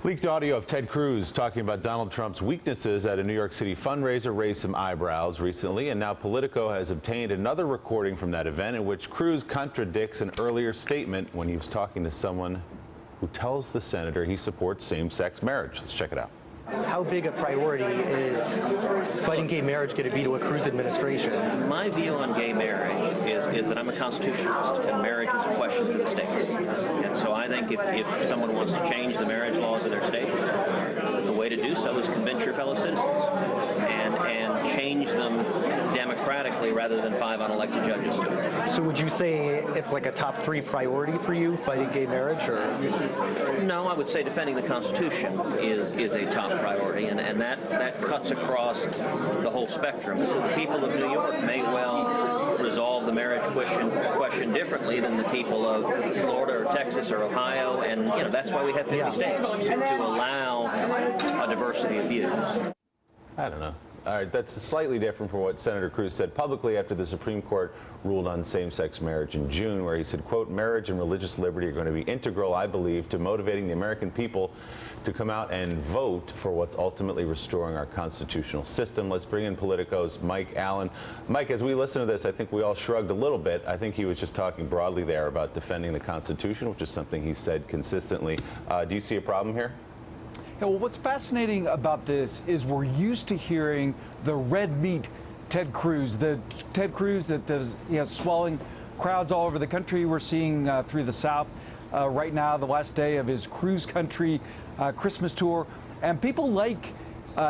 Leaked audio of Ted Cruz talking about Donald Trump's weaknesses at a New York City fundraiser raised some eyebrows recently, and now Politico has obtained another recording from that event in which Cruz contradicts an earlier statement when he was talking to someone who tells the senator he supports same-sex marriage. Let's check it out. How big a priority is fighting gay marriage going to be to a Cruz administration? My view on gay marriage is that I'm a constitutionalist, and marriage is a question for the states. And so I think if someone wants to change the marriage laws of their state, the way to do so is convince your fellow citizens and change them democratically rather than 5 unelected judges do it. So would you say it's like a top 3 priority for you, fighting gay marriage? Or No, I would say defending the Constitution is a top priority, and that cuts across the whole spectrum. The people of New York may well resolve the marriage question differently than the people of Florida or Texas or Ohio, and that's why we have 50 states, to allow a diversity of views. I don't know. All right, that's slightly different from what Senator Cruz said publicly after the Supreme Court ruled on same-sex marriage in June, where he said, quote, marriage and religious liberty are going to be integral, I believe, to motivating the American people to come out and vote for what's ultimately restoring our constitutional system. Let's bring in Politico's Mike Allen. Mike, as we listen to this, I think we all shrugged a little bit. I think he was just talking broadly there about defending the Constitution, which is something he said consistently. Do you see a problem here? Yeah, well, what's fascinating about this is we're used to hearing the red meat Ted Cruz, the Ted Cruz that is swelling crowds all over the country. We're seeing through the South right now, the last day of his Cruz Country Christmas tour, and people like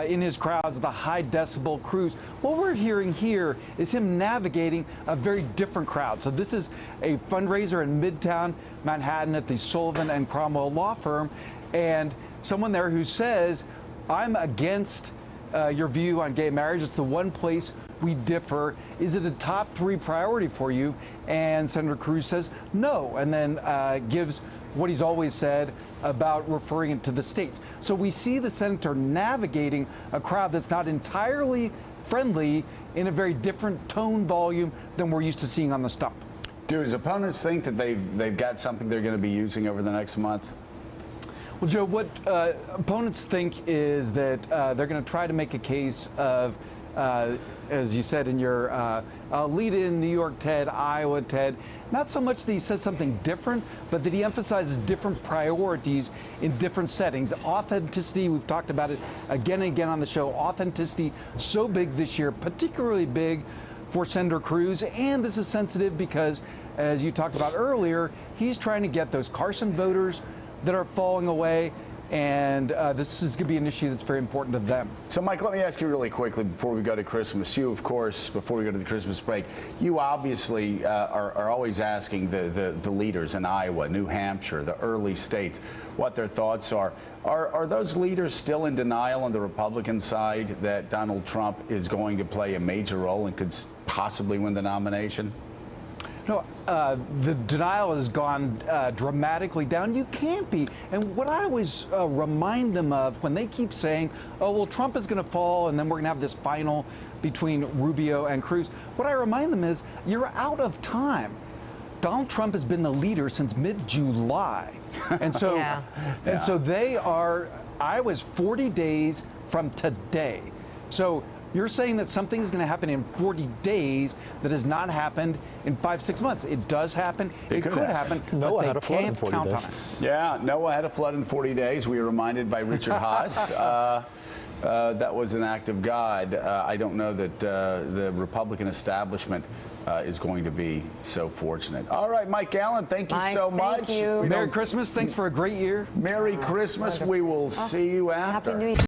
in his crowds the high decibel Cruz. What we're hearing here is him navigating a very different crowd. So this is a fundraiser in Midtown Manhattan at the Sullivan and Cromwell law firm, and someone there who says, I'm against your view on gay marriage. It's the one place we differ. Is it a top 3 priority for you? And Senator Cruz says no, and then gives what he's always said about referring it to the states. So we see the senator navigating a crowd that's not entirely friendly in a very different tone volume than we're used to seeing on the stump. Do his opponents think that they've got something they're going to be using over the next month? Well, Joe, what opponents think is that they're going to try to make a case of, as you said in your lead-in, New York Ted, Iowa Ted, not so much that he says something different, but that he emphasizes different priorities in different settings. Authenticity, we've talked about it again and again on the show, authenticity so big this year, particularly big for Senator Cruz, and this is sensitive because, as you talked about earlier, he's trying to get those Carson voters that are falling away, and this is going to be an issue that's very important to them. So, Mike, let me ask you really quickly before we go to Christmas. You, of course, before we go to the Christmas break, you obviously are always asking the leaders in Iowa, New Hampshire, the early states, what their thoughts are. Are those leaders still in denial on the Republican side that Donald Trump is going to play a major role and could possibly win the nomination? No, the denial has gone dramatically down. You can't be. And what I always remind them of when they keep saying, oh, well, Trump is going to fall and then we're going to have this final between Rubio and Cruz, what I remind them is you're out of time. Donald Trump has been the leader since mid-July. And so, so they are, Iowa's 40 days from today. So you're saying that something is going to happen in 40 days that has not happened in 5-6 months. It does happen. It could happen. Noah had a flood in 40 days. Yeah, Noah had a flood in 40 days. We were reminded by Richard Haas. That was an act of God. I don't know that the Republican establishment is going to be so fortunate. All right, Mike Allen, thank you so much. Thank you. Merry Christmas. Thanks for a great year. Merry Christmas. We will see you after. Happy New Year.